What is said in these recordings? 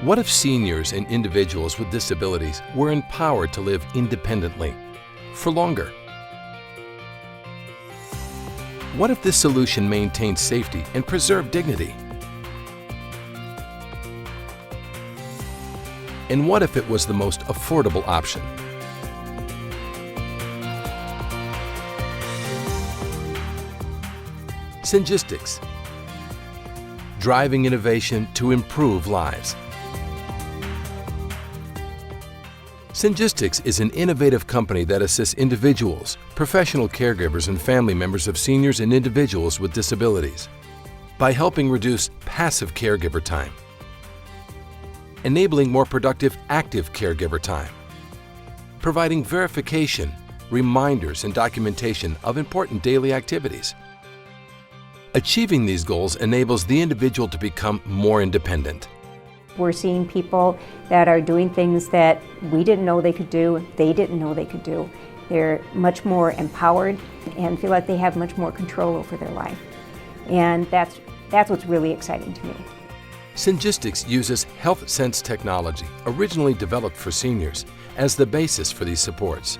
What if seniors and individuals with disabilities were empowered to live independently, for longer? What if this solution maintained safety and preserved dignity? And what if it was the most affordable option? SENGISTIX, driving innovation to improve lives. SENGISTIX is an innovative company that assists individuals, professional caregivers, and family members of seniors and individuals with disabilities by helping reduce passive caregiver time, enabling more productive active caregiver time, providing verification, reminders, and documentation of important daily activities. Achieving these goals enables the individual to become more independent. We're seeing people that are doing things that we didn't know they could do, they didn't know they could do. They're much more empowered and feel like they have much more control over their life. And that's what's really exciting to me. SENGISTIX uses HealthSense technology, originally developed for seniors, as the basis for these supports.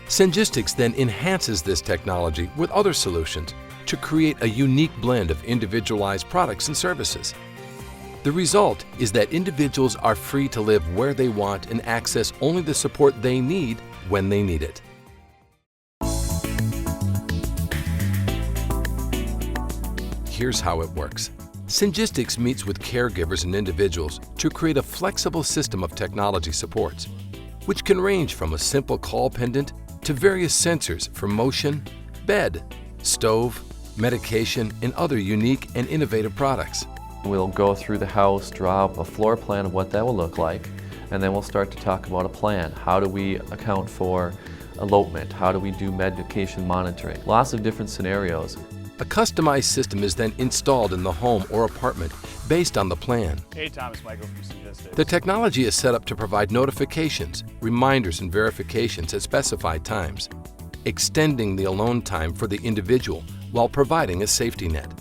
SENGISTIX then enhances this technology with other solutions to create a unique blend of individualized products and services. The result is that individuals are free to live where they want and access only the support they need when they need it. Here's how it works. SENGISTIX meets with caregivers and individuals to create a flexible system of technology supports, which can range from a simple call pendant to various sensors for motion, bed, stove, medication, and other unique and innovative products. We'll go through the house, draw up a floor plan of what that will look like, and then we'll start to talk about a plan. How do we account for elopement? How do we do medication monitoring? Lots of different scenarios. A customized system is then installed in the home or apartment based on the plan. Hey Thomas, Michael from SENGISTIX. The technology is set up to provide notifications, reminders, and verifications at specified times, extending the alone time for the individual while providing a safety net.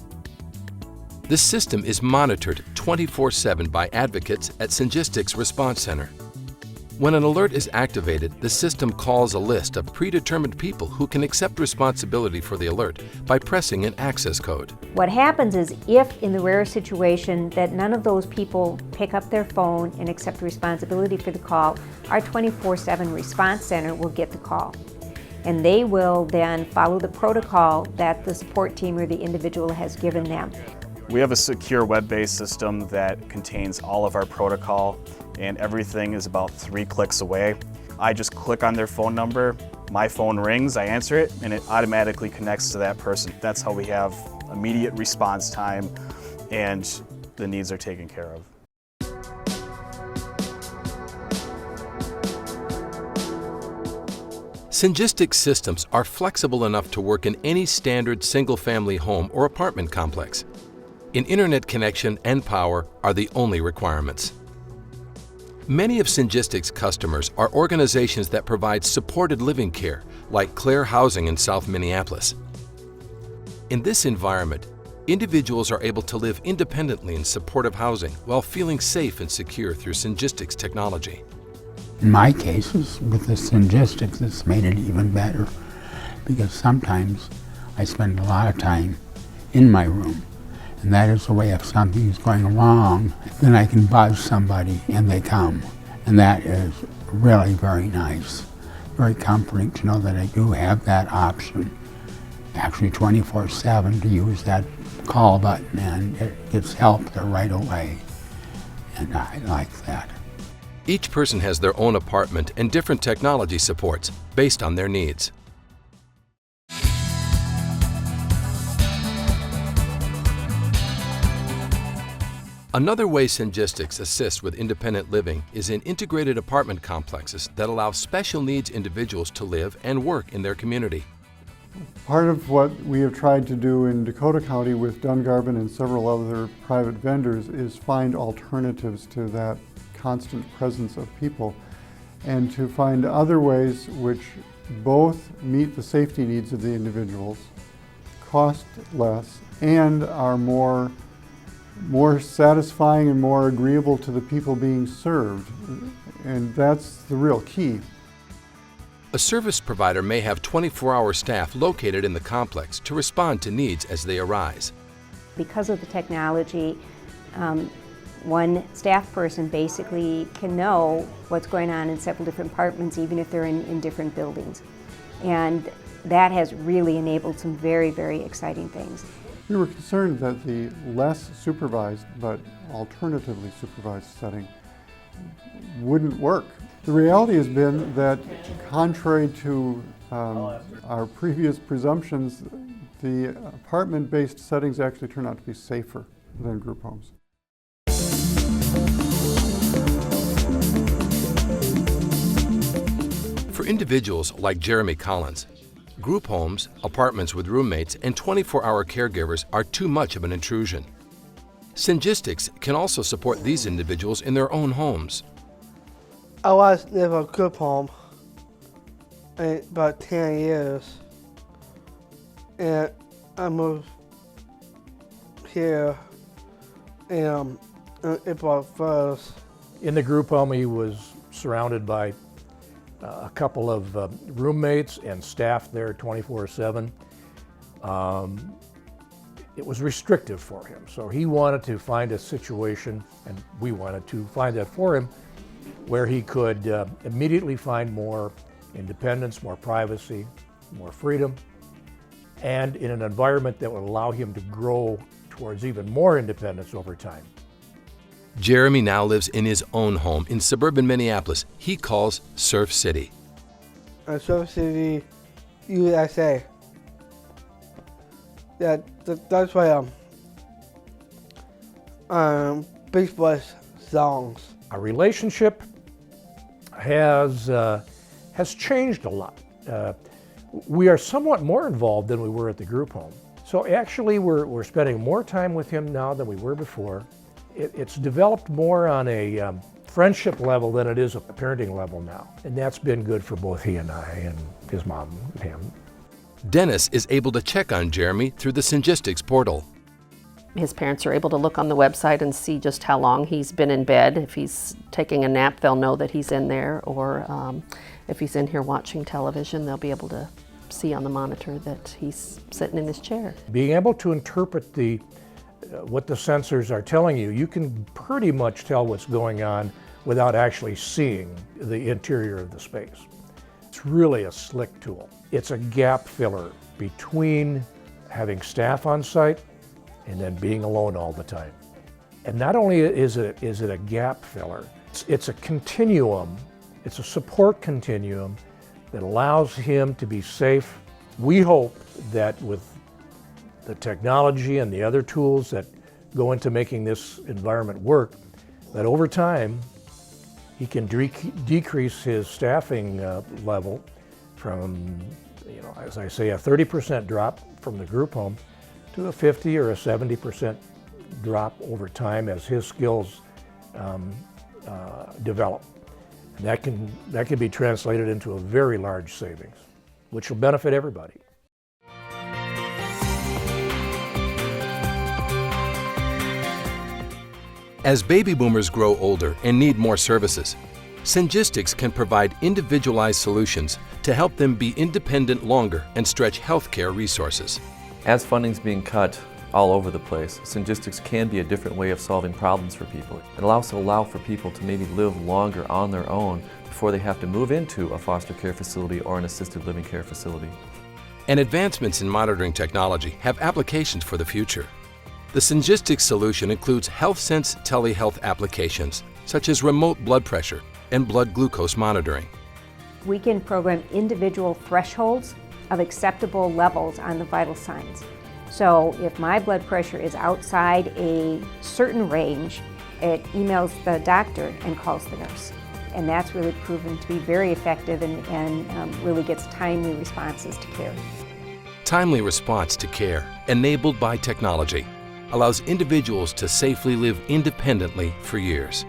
This system is monitored 24/7 by advocates at SENGISTIX Response Center. When an alert is activated, the system calls a list of predetermined people who can accept responsibility for the alert by pressing an access code. What happens is, if in the rare situation that none of those people pick up their phone and accept responsibility for the call, our 24/7 response center will get the call. And they will then follow the protocol that the support team or the individual has given them. We have a secure web-based system that contains all of our protocol, and everything is about 3 clicks away. I just click on their phone number, my phone rings, I answer it, and it automatically connects to that person. That's how we have immediate response time, and the needs are taken care of. SENGISTIX systems are flexible enough to work in any standard single-family home or apartment complex. An internet connection and power are the only requirements. Many of SENGISTIX customers are organizations that provide supported living care, like Clare Housing in South Minneapolis. In this environment, individuals are able to live independently in supportive housing while feeling safe and secure through SENGISTIX technology. In my cases, with the SENGISTIX, it's made it even better, because sometimes I spend a lot of time in my room, and that is the way if something's going wrong, then I can buzz somebody and they come. And that is really very nice, very comforting to know that I do have that option, actually 24/7, to use that call button, and it gets help there right away, and I like that. Each person has their own apartment and different technology supports based on their needs. Another way SENGISTIX assists with independent living is in integrated apartment complexes that allow special needs individuals to live and work in their community. Part of what we have tried to do in Dakota County with Dungarvan and several other private vendors is find alternatives to that constant presence of people, and to find other ways which both meet the safety needs of the individuals, cost less, and are more more satisfying and more agreeable to the people being served. And that's the real key. A service provider may have 24-hour staff located in the complex to respond to needs as they arise. Because of the technology, one staff person basically can know what's going on in several different apartments, even if they're in different buildings. And that has really enabled some very, very exciting things. We were concerned that the less supervised but alternatively supervised setting wouldn't work. The reality has been that, contrary to our previous presumptions, the apartment-based settings actually turn out to be safer than group homes. For individuals like Jeremy Collins, group homes, apartments with roommates, and 24-hour caregivers are too much of an intrusion. SENGISTIX can also support these individuals in their own homes. I was live in a group home in about 10 years, and I moved here in April 1st. In the group home, he was surrounded by a couple of roommates and staff there 24/7. It was restrictive for him, so he wanted to find a situation, and we wanted to find that for him, where he could immediately find more independence, more privacy, more freedom, and in an environment that would allow him to grow towards even more independence over time. Jeremy now lives in his own home in suburban Minneapolis he calls Surf City. Surf City, USA. That's why Beach Boys songs. Our relationship has changed a lot. We are somewhat more involved than we were at the group home. So actually we're spending more time with him now than we were before. It's developed more on a friendship level than it is a parenting level now. And that's been good for both he and I and his mom and him. Dennis is able to check on Jeremy through the SENGISTIX portal. His parents are able to look on the website and see just how long he's been in bed. If he's taking a nap, they'll know that he's in there, or if he's in here watching television, they'll be able to see on the monitor that he's sitting in his chair. Being able to interpret what the sensors are telling you, you can pretty much tell what's going on without actually seeing the interior of the space. It's really a slick tool. It's a gap filler between having staff on site and then being alone all the time. And not only is it a gap filler, it's a continuum, it's a support continuum that allows him to be safe. We hope that with the technology and the other tools that go into making this environment work, that over time he can decrease his staffing level from, as I say, a 30% drop from the group home to a 50 or a 70% drop over time as his skills develop. And that can be translated into a very large savings, which will benefit everybody. As baby boomers grow older and need more services, SENGISTIX can provide individualized solutions to help them be independent longer and stretch healthcare resources. As funding's being cut all over the place, SENGISTIX can be a different way of solving problems for people. It also allows for people to maybe live longer on their own before they have to move into a foster care facility or an assisted living care facility. And advancements in monitoring technology have applications for the future. The SENGISTIX solution includes HealthSense telehealth applications, such as remote blood pressure and blood glucose monitoring. We can program individual thresholds of acceptable levels on the vital signs. So if my blood pressure is outside a certain range, it emails the doctor and calls the nurse. And that's really proven to be very effective and really gets timely responses to care. Timely response to care, enabled by technology, allows individuals to safely live independently for years.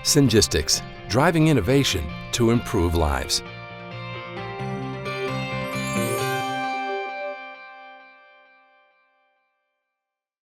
SENGISTIX, driving innovation to improve lives.